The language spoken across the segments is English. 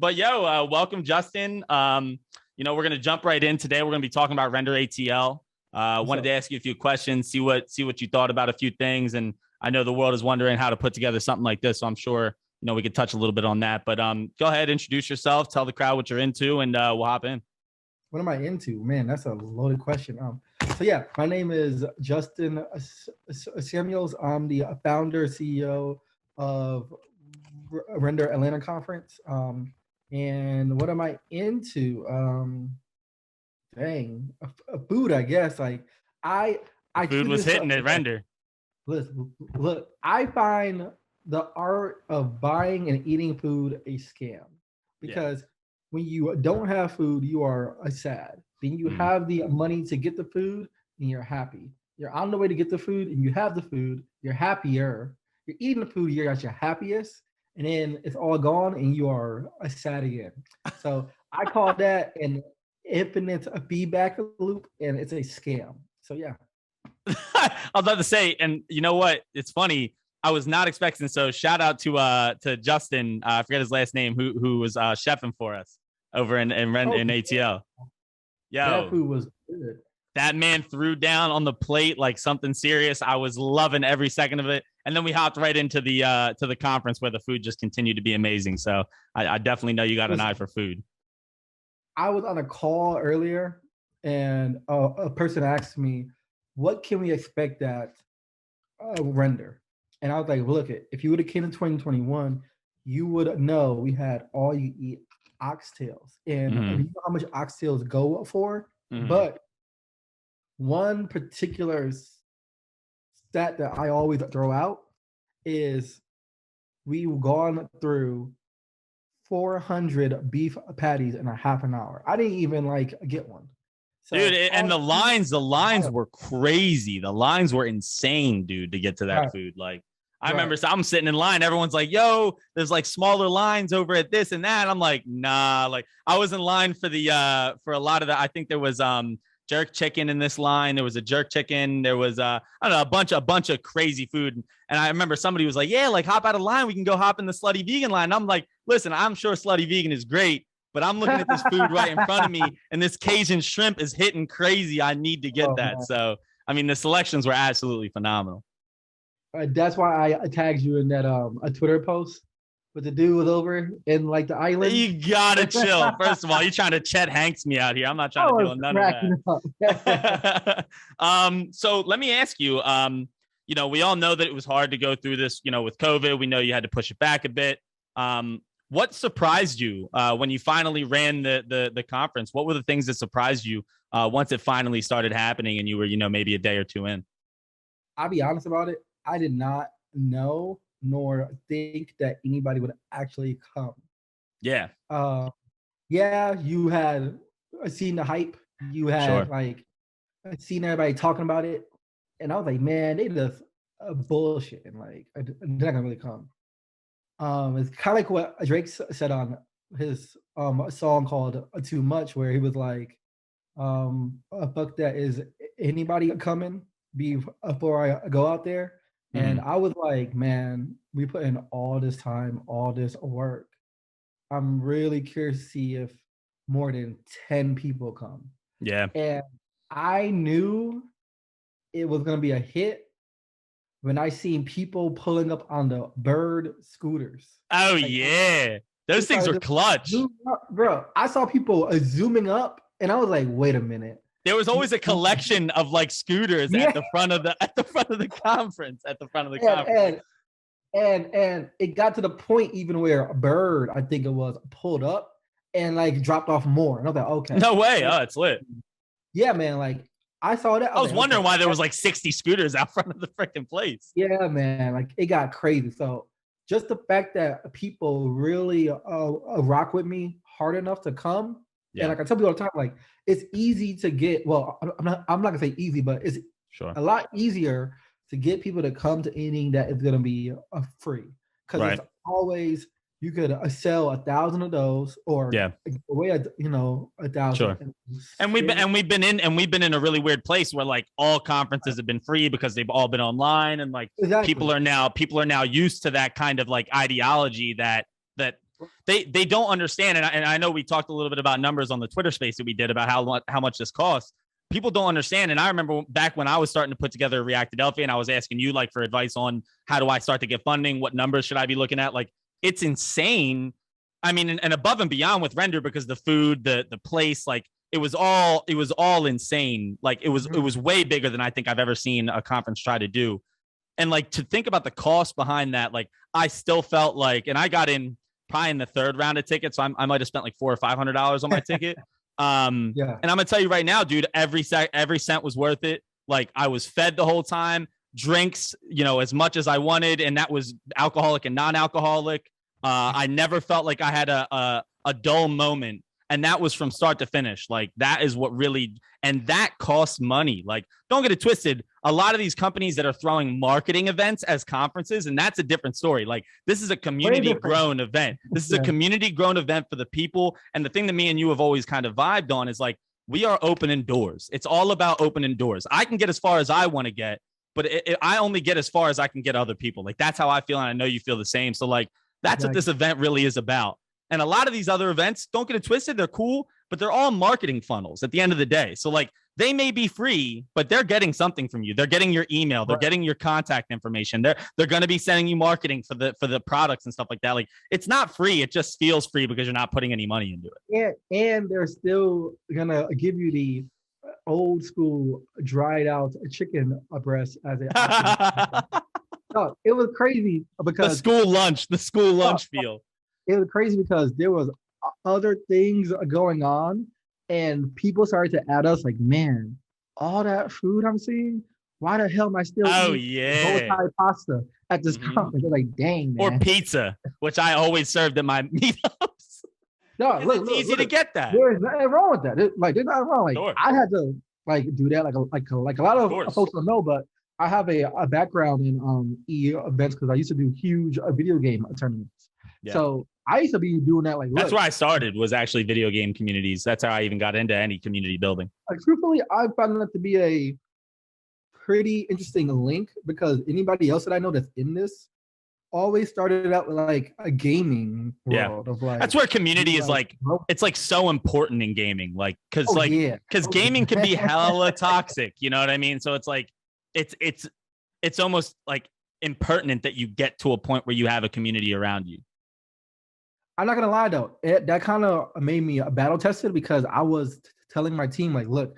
Welcome, Justin. We're going to jump right in today. We're going to be talking about renderATL. Wanted to ask you a few questions, see what you thought about a few things. And I know the world is wondering how to put together something like this. So I'm sure, we could touch a little bit on that, but go ahead, introduce yourself, tell the crowd what you're into, and we'll hop in. What am I into? Man, that's a loaded question. My name is Justin Samuels. I'm the founder, CEO of Render Atlanta Conference. And what am I into? Food, I guess. Food was hitting at Render. Look, I find the art of buying and eating food a scam because when you don't have food, you are sad. Then you have the money to get the food and you're happy. You're on the way to get the food and you have the food, you're happier. You're eating the food, you're at your happiest, and then it's all gone and you are sad again. So I call that an infinite feedback loop, and it's a scam. So yeah. I was about to say, and you know what? It's funny. I was not expecting. So shout out to Justin. I forget his last name. Who was chefing for us over in ATL. That food was good. That man threw down on the plate like something serious. I was loving every second of it. And then we hopped right into the conference where the food just continued to be amazing. So I definitely know you got an eye for food. I was on a call earlier, and a person asked me, "What can we expect at Render?" And I was like, "Look, if you would have came in 2021, you would know we had all you eat oxtails, and you know how much oxtails go for." But one particular stat that I always throw out is we've gone through 400 beef patties in a half an hour. I didn't even get one. So, dude, and the lines were crazy. The lines were insane, dude, to get to that food. I remember I'm sitting in line. Everyone's like, yo, there's smaller lines over at this and that. I'm like, nah, I was in line for for a lot of that. I think there was jerk chicken in this line. There was a jerk chicken. There was I don't know, a bunch of crazy food. And I remember somebody was like, yeah, hop out of line. We can go hop in the Slutty Vegan line. And I'm like, listen, I'm sure Slutty Vegan is great, but I'm looking at this food right in front of me, and this Cajun shrimp is hitting crazy. I need to get that. Man. So, I mean, the selections were absolutely phenomenal. That's why I tagged you in that a Twitter post. But the dude was over in the island. You gotta chill. First of all, you're trying to Chet Hanks me out here. I'm not trying to do none of that. So let me ask you, we all know that it was hard to go through this, with COVID. We know you had to push it back a bit. What surprised you when you finally ran the conference? What were the things that surprised you once it finally started happening and you were, maybe a day or two in? I'll be honest about it. I did not know nor think that anybody would actually come. Yeah. You had seen the hype. You had seen everybody talking about it. And I was like, man, they just bullshit. And they're not gonna really come. It's kind of like what Drake said on his song called Too Much, where he was like, fuck that, is anybody coming before I go out there? And I was like, man, we put in all this time, all this work. I'm really curious to see if more than 10 people come. Yeah. And I knew it was going to be a hit when I seen people pulling up on the Bird scooters. Oh, yeah. Those things were clutch. Bro, I saw people zooming up, and I was like, wait a minute. There was always a collection of scooters at the front of the conference. And it got to the point even where a Bird, I think it was, pulled up and dropped off more. And I was like, okay. No way. Oh, it's lit. Yeah, man. I saw that. I was wondering why there was 60 scooters out front of the freaking place. Yeah, man. It got crazy. So just the fact that people really rock with me hard enough to come. Yeah. And I tell people all the time, it's easy to get, well, I'm not gonna say easy, but it's a lot easier to get people to come to anything that is gonna be free. Because it's always, you could sell 1,000 of those, or way 1,000. Sure. And we've been in a really weird place where all conferences have been free because they've all been online, and people are now used to that kind of ideology that they don't understand. And I know we talked a little bit about numbers on the Twitter space that we did about how much this costs. People don't understand. And I remember back when I was starting to put together renderATL, and I was asking you like for advice on how do I start to get funding? What numbers should I be looking at? Like, it's insane. I mean, and above and beyond with render, because the food, the place, like it was all insane. Like it was way bigger than I think I've ever seen a conference try to do. And like to think about the cost behind that, like I still felt like, and I got in probably in the third round of tickets, so I might have spent like $400 or $500 on my ticket. And I'm gonna tell you right now, dude, every cent was worth it. Like I was fed the whole time, drinks, as much as I wanted, and that was alcoholic and non-alcoholic. I never felt like I had a dull moment, and that was from start to finish. Like that is what really, and that costs money. Like don't get it twisted. A lot of these companies that are throwing marketing events as conferences, and that's a different story. Like this is a community grown event. This is a community grown event for the people. And the thing that me and you have always kind of vibed on is like, we are opening doors. It's all about opening doors. I can get as far as I want to get, but I only get as far as I can get other people. Like that's how I feel. And I know you feel the same. So like, that's what this event really is about. And a lot of these other events, don't get it twisted, they're cool, but they're all marketing funnels at the end of the day. So like they may be free, but they're getting something from you. They're getting your email, they're getting your contact information. They're going to be sending you marketing for the products and stuff like that. Like it's not free, it just feels free because you're not putting any money into it. Yeah, and they're still gonna give you the old school dried out chicken breast as an option. No, it was crazy because the school lunch feel. It was crazy because there was other things going on, and people started to add us like, man, all that food I'm seeing, why the hell am I still eating bow tie pasta at this conference? They're like, dang, man. Or pizza, which I always served at my meetups. No, look, it's easy to get that. There's nothing wrong with that. There's nothing wrong. Like sure. I had to like do that, like a lot of folks don't know, but I have a background in events because I used to do huge video game tournaments. Yeah. So I used to be doing that. Like that's where I started, was actually video game communities. That's how I even got into any community building. Like truthfully, I found that to be a pretty interesting link because anybody else that I know that's in this always started out with like a gaming world of like. That's where community is like it's like so important in gaming, like because gaming can be hella toxic. You know what I mean? So it's like it's almost like impertinent that you get to a point where you have a community around you. I'm not gonna lie though, that kind of made me battle tested because I was telling my team like, look,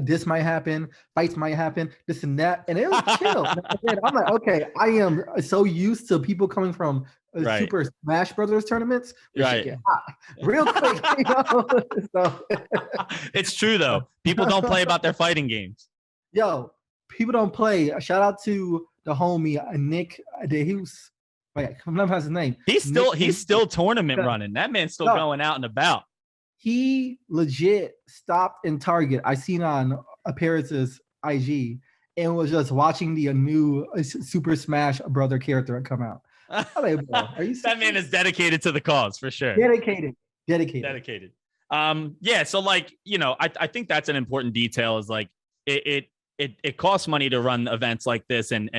this might happen, fights might happen, this and that, and it was chill. And I'm like, okay, I am so used to people coming from Super Smash Brothers tournaments, real quick. So. It's true though. People don't play about their fighting games. Yo, people don't play. Shout out to the homie Nick. He was. Wait, I'm not his name. He's still tournament running. That man's still going out and about. He legit stopped in Target. I seen on Paris's IG and was just watching the new Super Smash Brother character come out. Like, bro, are you that man is dedicated to the cause for sure. Dedicated. Yeah. So like, I think that's an important detail is like it costs money to run events like this. And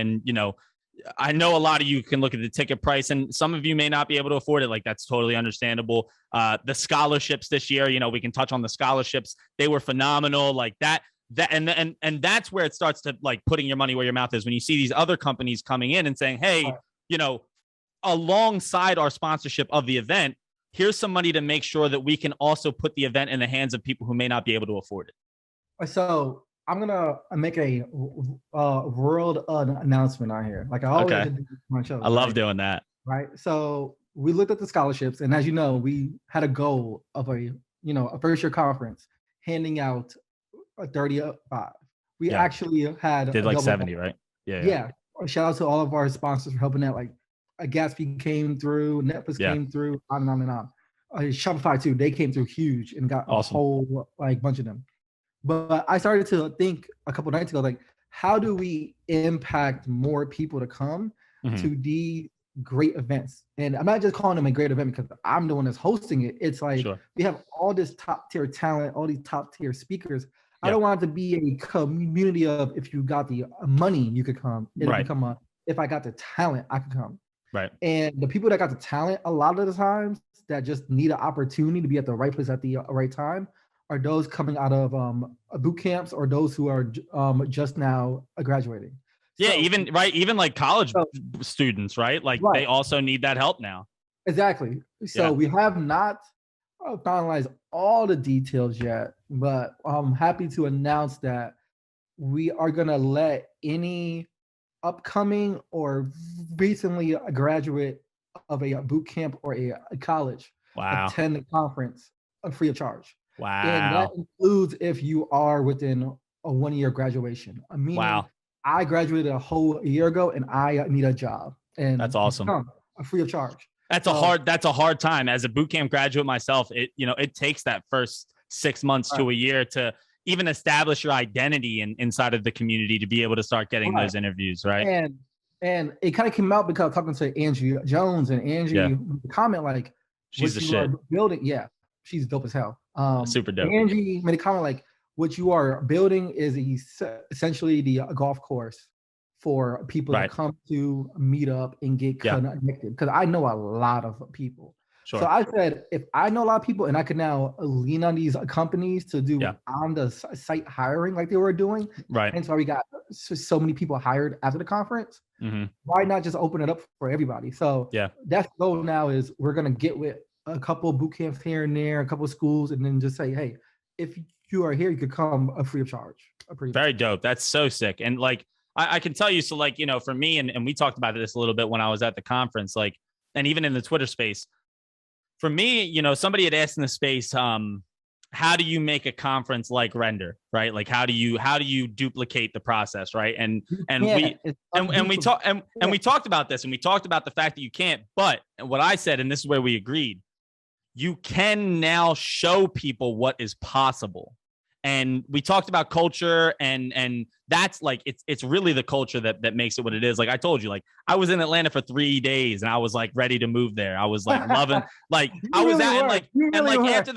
I know a lot of you can look at the ticket price and some of you may not be able to afford it. Like that's totally understandable. The scholarships this year, we can touch on the scholarships. They were phenomenal. Like that and that's where it starts to like putting your money where your mouth is. When you see these other companies coming in and saying, hey, alongside our sponsorship of the event, here's some money to make sure that we can also put the event in the hands of people who may not be able to afford it. So I'm gonna make a world announcement on here. Like I always do my show. I love doing that. Right. So we looked at the scholarships, and as you know, we had a goal of a first year conference handing out 35. We actually did like 70, right? Yeah. Shout out to all of our sponsors for helping out. Like Gatsby came through, Netflix came through, on and on and on. Shopify too. They came through huge and got a whole like bunch of them. But I started to think a couple nights ago, like, how do we impact more people to come to these great events? And I'm not just calling them a great event because I'm the one that's hosting it. It's like we have all this top tier talent, all these top tier speakers. I don't want it to be a community of if you got the money, you could come. It'll become if I got the talent, I could come. Right. And the people that got the talent a lot of the times that just need an opportunity to be at the right place at the right time are those coming out of boot camps or those who are just now graduating. Yeah, even like college students, right? Like right. They also need that help now. Exactly. So we have not finalized all the details yet, but I'm happy to announce that we are going to let any upcoming or recently a graduate of a boot camp or a college attend the conference free of charge. Wow. And that includes if you are within a 1 year graduation. Meaning I graduated a whole year ago and I need a job. And that's awesome. Free of charge. That's a hard time. As a boot camp graduate myself, it takes that first 6 months to a year to even establish your identity inside of the community to be able to start getting those interviews, right? And it kind of came out because I was talking to Angie Jones, and Angie comment like, she's the shit. Building, she's dope as hell. Super dope. Angie made a comment like, what you are building is essentially the golf course for people to come to meet up and get connected. Because I know a lot of people. Sure. So I said, if I know a lot of people and I can now lean on these companies to do on the site hiring like they were doing, right? And so we got so many people hired after the conference. Mm-hmm. Why not just open it up for everybody? So that's the goal now is we're going to get with a couple of boot camps here and there, a couple of schools, and then just say, hey, if you are here, you could come free of charge. Very dope. That's so sick. And like, I can tell you, so like, for me, and we talked about this a little bit when I was at the conference, like, and even in the Twitter space, for me, somebody had asked in the space, how do you make a conference like Render, right? Like, how do you duplicate the process, right? And we talked about this, and we talked about the fact that you can't. But what I said, and this is where we agreed, you can now show people what is possible. And we talked about culture, and that's like it's really the culture that makes it what it is. Like I told you, like I was in Atlanta for 3 days and I was like ready to move there. I was like loving, like I was at like after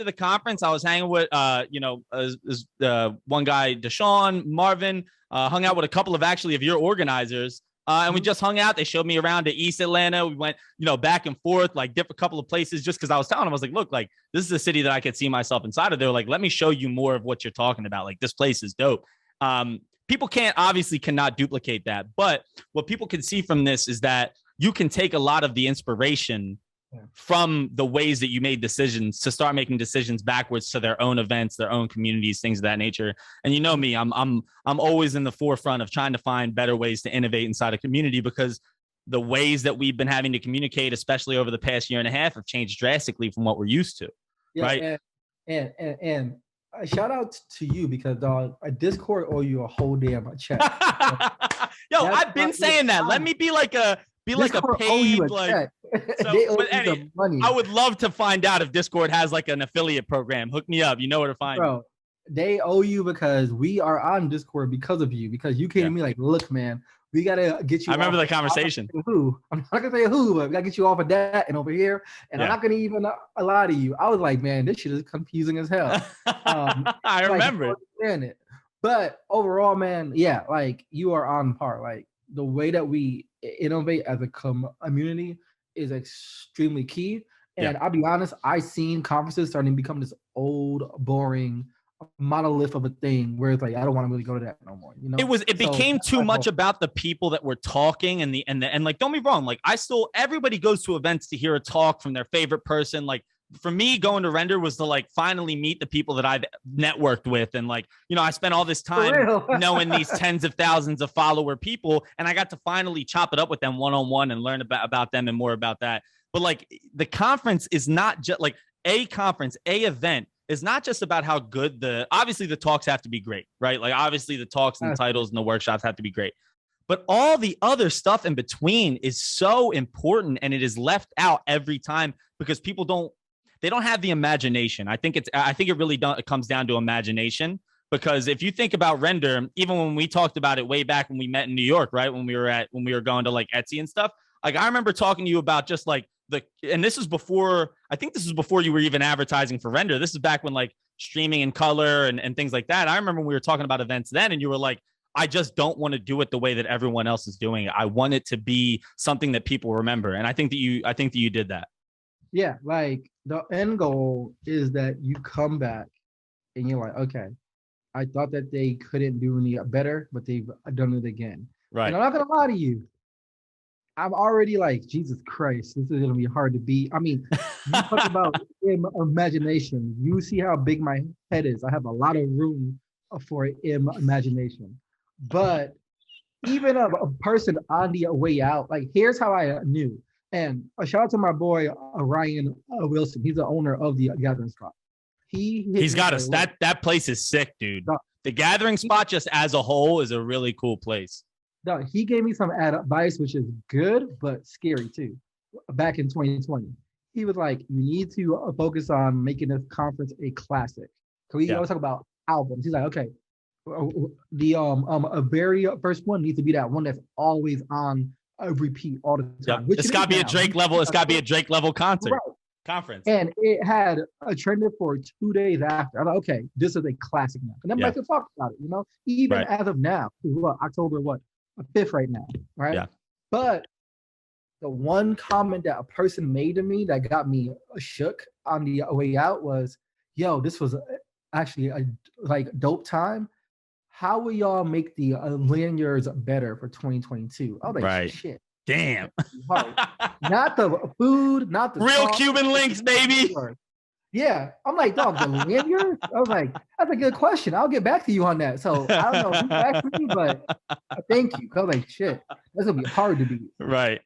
the conference, I was hanging with one guy, Deshaun, Marvin, hung out with a couple of your organizers. And we just hung out. They showed me around to East Atlanta. We went, back and forth, like different couple of places, just because I was telling them, I was like, look, like this is a city that I could see myself inside of. They're like, let me show you more of what you're talking about. Like this place is dope. People cannot duplicate that. But what people can see from this is that you can take a lot of the inspiration from the ways that you made decisions to start making decisions backwards to their own events, their own communities, things of that nature. And you know me, I'm always in the forefront of trying to find better ways to innovate inside a community, because the ways that we've been having to communicate, especially over the past year and a half, have changed drastically from what we're used to. Right. And a shout out to you, because dog, Discord owe you a whole damn check. Yo, I've been saying that. Let me be like a paid like. So, but money. I would love to find out if Discord has like an affiliate program. Hook me up. You know where to find me. They owe you, because we are on Discord because of you. Because you came to me like, look, man, we gotta get you. I remember the conversation. I'm not gonna say who, but we gotta get you off of that and over here. And I'm not gonna even lie to you. I was like, man, this shit is confusing as hell. I remember it. But overall, man, like you are on par. Like the way that we innovate as a community is extremely key. And I'll be honest, I've seen conferences starting to become this old, boring monolith of a thing where it's like, I don't want to really go to that no more. It became too much about the people that were talking and like, don't be wrong. Like everybody goes to events to hear a talk from their favorite person. Like for me, going to Render was to like finally meet the people that I've networked with. And like, I spent all this time knowing these tens of thousands of follower people. And I got to finally chop it up with them one-on-one and learn about them and more about that. But like the conference is not just like a event is not just about how good obviously the talks have to be great, right? Like obviously the talks and the titles and the workshops have to be great. But all the other stuff in between is so important, and it is left out every time because people don't have the imagination. I think it really it comes down to imagination, because if you think about Render, even when we talked about it way back when we met in New York, right? When we were going to like Etsy and stuff, like I remember talking to you about just like and this is before you were even advertising for Render. This is back when like streaming in color and things like that. I remember when we were talking about events then, and you were like, I just don't want to do it the way that everyone else is doing it. I want it to be something that people remember. And I think that you did that. Yeah, like the end goal is that you come back and you're like, okay, I thought that they couldn't do any better, but they've done it again. Right. And I'm not gonna lie to you, I'm already like, Jesus Christ, this is gonna be hard to beat. I mean, you talk about imagination. You see how big my head is. I have a lot of room for imagination. But even a person on the way out, like here's how I knew. And a shout out to my boy Ryan Wilson. He's the owner of the Gathering Spot. He's got us. That place is sick, dude. The Gathering Spot just as a whole is a really cool place. No, he gave me some advice, which is good but scary too. Back in 2020, he was like, "You need to focus on making this conference a classic." Because we always talk about albums. He's like, "Okay, the a very first one needs to be that one that's always on a repeat all the time." Yep. It's got to be a Drake level. It's got to be a Drake level concert. Right. Conference. And it had a trend for 2 days after. I'm like, okay, this is a classic now. And then I can talk about it, even as of now, October 5th right now, right? Yeah. But the one comment that a person made to me that got me shook on the way out was, yo, this was actually a dope time. How will y'all make the lanyards better for 2022? I was like, shit. Damn. Not the food, not the real Cuban links, baby. Yeah. I'm like, dog, the lanyard? I was like, that's a good question. I'll get back to you on that. So I don't know who asked me, but thank you. I was like, shit, that's gonna be hard to beat. Right.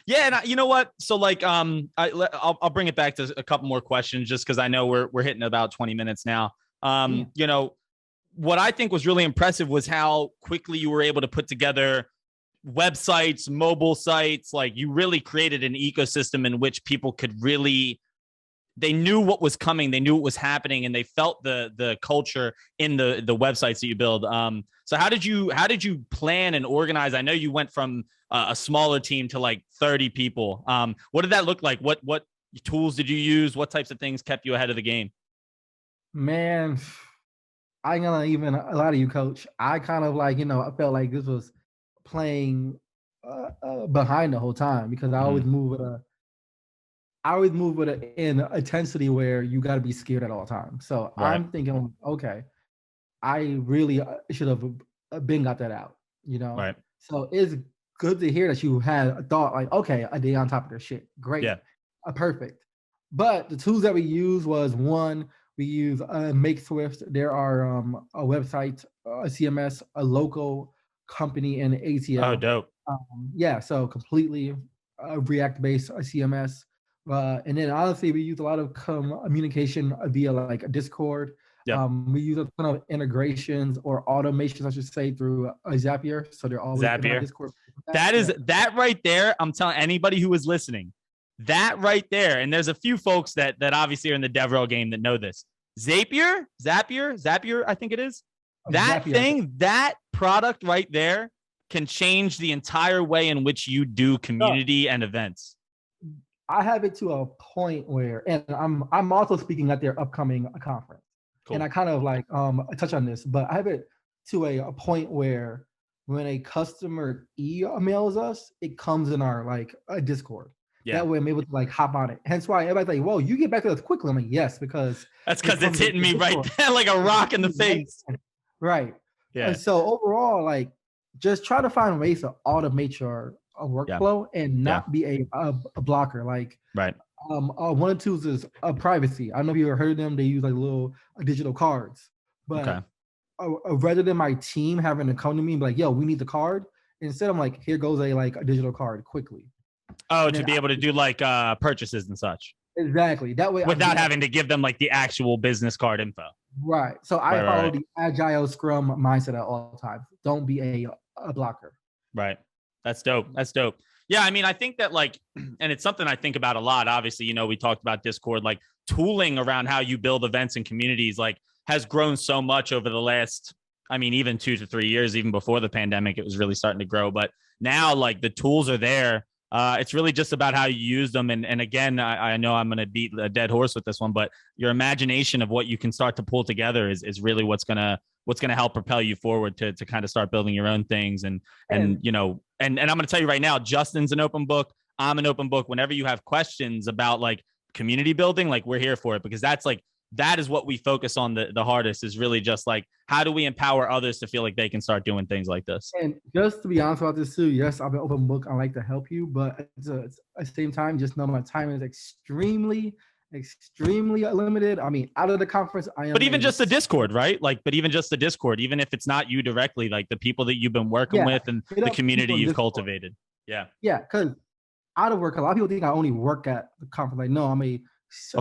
Yeah, and you know what? So like, I'll bring it back to a couple more questions just because I know we're hitting about 20 minutes now. What I think was really impressive was how quickly you were able to put together websites, mobile sites. Like you really created an ecosystem in which people could really, they knew what was coming, they knew what was happening, and they felt the culture in the websites that you build. So how did you plan and organize? I know you went from a smaller team to like 30 people. What did that look like? What tools did you use? What types of things kept you ahead of the game? Man, I ain't gonna even lie to you, coach. I kind of like, I felt like this was playing behind the whole time because I always move with an intensity where you got to be scared at all times. So I'm thinking, okay, I really should have been got that out, Right. So it's good to hear that you had a thought like, okay, I did on top of this shit. Great. Yeah. Perfect. But the tools that we used was one, we use Makeswift. There are a website, a CMS, a local company, and ATL. Oh, dope. So completely React-based CMS. And then honestly, we use a lot of communication via like Discord. Yep. We use a ton of integrations or automations, I should say, through Zapier. So they're always in Discord. That right there. I'm telling anybody who is listening, that right there. And there's a few folks that obviously are in the DevRel game that know this. Zapier, I think it is. That Zapier. Thing, that product right there can change the entire way in which you do community and events. I have it to a point where, and I'm also speaking at their upcoming conference. Cool. And I kind of like touch on this, but I have it to a point where when a customer emails us, it comes in our like a Discord. Yeah. That way I'm able to like hop on it. Hence why everybody's like, whoa, you get back to us quickly. I'm like, yes, because that's because it's hitting me right there like a rock in the face. Right. Yeah. And so overall, like just try to find ways to automate your workflow and not be a blocker. Like one of the tools is privacy. I don't know if you ever heard of them. They use like little digital cards. But rather than my team having to come to me and be like, yo, we need the card, instead I'm like, here goes a digital card quickly. Oh, to be able to do like purchases and such. Exactly. That way, without having to give them like the actual business card info. Right. So I follow the agile Scrum mindset at all times. Don't be a blocker. Right. That's dope. Yeah. I mean, I think that like, and it's something I think about a lot. Obviously, we talked about Discord, like tooling around how you build events and communities, like has grown so much over the last, even 2 to 3 years, even before the pandemic, it was really starting to grow. But now like the tools are there. It's really just about how you use them. And again, I know I'm going to beat a dead horse with this one, but your imagination of what you can start to pull together is really what's going to what's going to help propel you forward to kind of start building your own things. And you know, and I'm going to tell you right now, Justin's an open book. I'm an open book. Whenever you have questions about like community building, like we're here for it, because that is what we focus on the hardest, is really just like, how do we empower others to feel like they can start doing things like this? And just to be honest about this too, yes, I'm an open book. I like to help you, but at the same time, just know my time is extremely limited. I mean, out of the conference, I am. But even just the Discord, right? Like, but even just the Discord, even if it's not you directly, like the people that you've been working with and the community you've cultivated. Yeah. Yeah, because out of work, a lot of people think I only work at the conference. Like, no, I'm a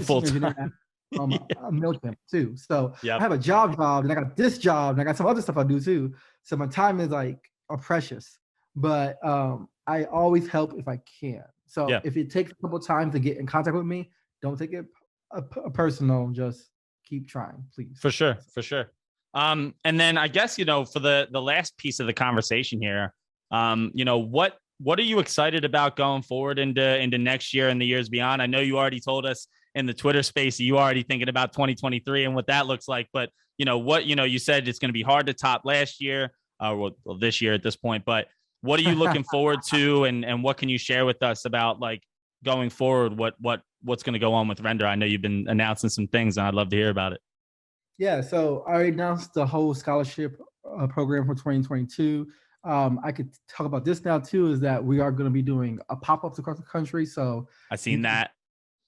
full time. Mailchimp too. So I have a job, and I got this job, and I got some other stuff I do too. So my time is like precious. But I always help if I can. So if it takes a couple of times to get in contact with me, don't take it personal. Just keep trying, please. For sure. And then I guess, you know, for the last piece of the conversation here, you know, what are you excited about going forward into next year and the years beyond? I know you already told us in the Twitter space, you already thinking about 2023 and what that looks like. But, you know, you said it's going to be hard to top last year, well, this year at this point. But what are you looking forward to, and what can you share with us about like going forward? What's going to go on with Render? I know you've been announcing some things, and I'd love to hear about it. Yeah, so I announced the whole scholarship program for 2022. I could talk about this now too, is that we are going to be doing pop-ups across the country. So I've seen that.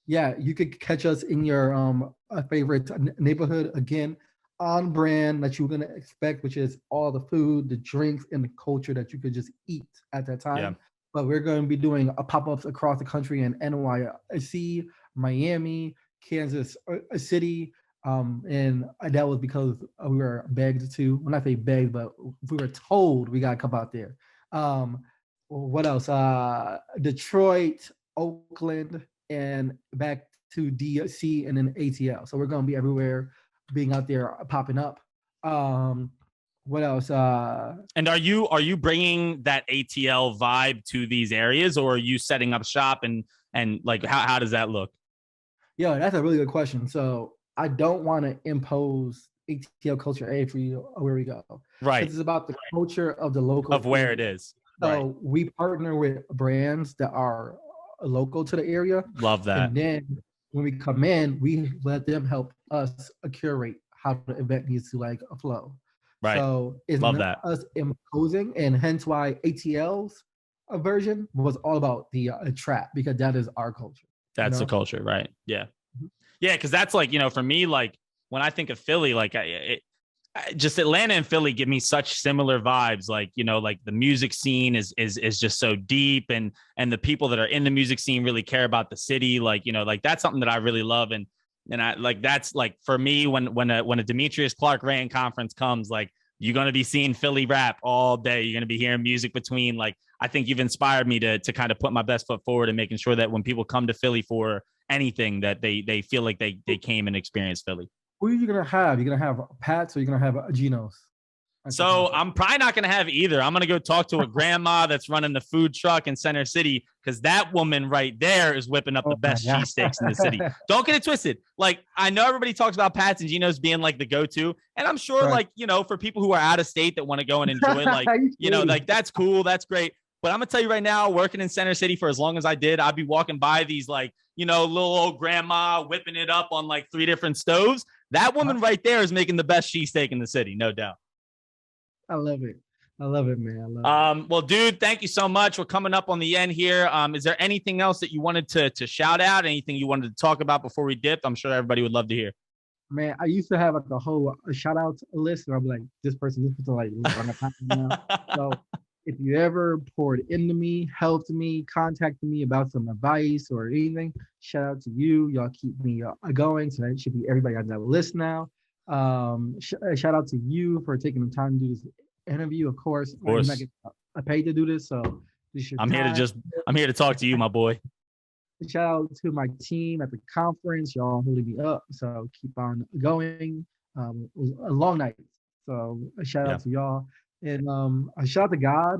Yeah, you could catch us in your favorite neighborhood, again, on brand that you're going to expect, which is all the food, the drinks, and the culture that you could just eat at that time. Yeah. But we're going to be doing pop-ups across the country in NYC, Miami, Kansas City. And that was because we were begged to, well, not say begged, but we were told we got to come out there. What else? Detroit, Oakland, and back to DC, and then ATL. So we're going to be everywhere, being out there, popping up. What else? And are you bringing that ATL vibe to these areas, or are you setting up shop and like how does that look? Yeah, that's a really good question. So I don't want to impose ATL culture where we go. Right. It's about the culture of the local, of where it is. So we partner with brands that are local to the area. Love that. And then when we come in, we let them help us curate how the event needs to like flow. Right. So it's Love not that. us imposing, and hence why ATL's version was all about the trap, because that is our culture. That's the culture, right? Yeah. Yeah, because that's like, you know, for me, like when I think of Philly, like just Atlanta and Philly give me such similar vibes. Like, you know, like the music scene is just so deep, and the people that are in the music scene really care about the city. Like, you know, like that's something that I really love. And I like, that's like for me, when a Demetrius Clark Rand conference comes, like you're going to be seeing Philly rap all day. You're going to be hearing music between. Like, I think you've inspired me to kind of put my best foot forward and making sure that when people come to Philly for anything, that they feel like they came and experienced Philly. Who are you gonna have? You're gonna have Pat's, or you're gonna have Geno's? So I'm probably not gonna have either. I'm gonna go talk to a grandma that's running the food truck in Center City, because that woman right there is whipping up the best cheesesteaks in the city. Don't get it twisted. Like, I know everybody talks about Pat's and Geno's being like the go-to, and I'm sure like, you know, for people who are out of state that want to go and enjoy, like, you know, like that's cool, that's great. But I'm gonna tell you right now, working in Center City for as long as I did, I'd be walking by these like, you know, little old grandma whipping it up on like 3 different stoves. That woman right there is making the best cheesesteak in the city, no doubt. I love it. I love it, man. I love it. Well, dude, thank you so much. We're coming up on the end here. Is there anything else that you wanted to shout out? Anything you wanted to talk about before we dip? I'm sure everybody would love to hear. Man, I used to have like a whole shout out list, and I'd be like, this person, like, on the now. So if you ever poured into me, helped me, contacted me about some advice or anything, shout out to you. Y'all keep me going. So that should be everybody on that list now. Shout out to you for taking the time to do this interview. Of course. I'm not getting paid to do this, so I'm here to talk to you, my boy. Shout out to my team at the conference. Y'all holding me up, so keep on going. It was a long night, so a shout out to y'all. And a shout out to God,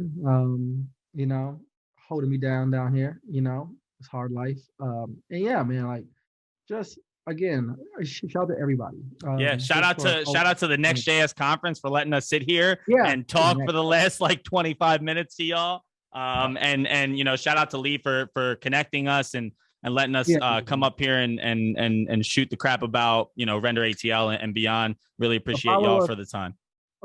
you know, holding me down here, you know, it's hard life. And yeah, man, like just again, shout out to everybody. Shout out to the Next.js conference for letting us sit here and talk for the last like 25 minutes to y'all. And shout out to Lee for connecting us and letting us come up here and shoot the crap about renderATL and beyond. Really appreciate y'all for the time.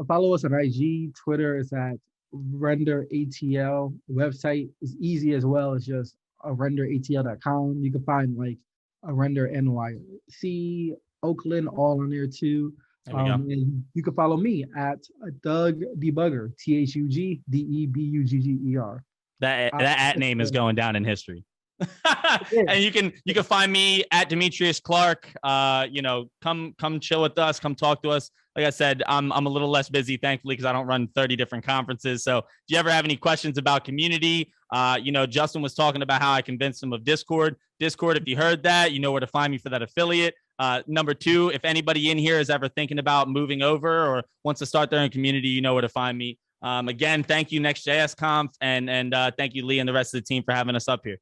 Follow us on IG, Twitter is at renderATL. Website is easy as well. It's just renderatl.com. You can find like a render NYC, Oakland, all on there too. And you can follow me at Doug Debugger, THUGDEBUGGER. That name is going down in history. And you can find me at Demetrius Clark. Come chill with us, come talk to us. Like I said, I'm a little less busy, thankfully, because I don't run 30 different conferences. So if you ever have any questions about community, Justin was talking about how I convinced him of Discord. Discord, if you heard that, you know where to find me for that affiliate. Number two, if anybody in here is ever thinking about moving over or wants to start their own community, you know where to find me. Again, thank you, Next.js Conf, and thank you, Lee, and the rest of the team for having us up here.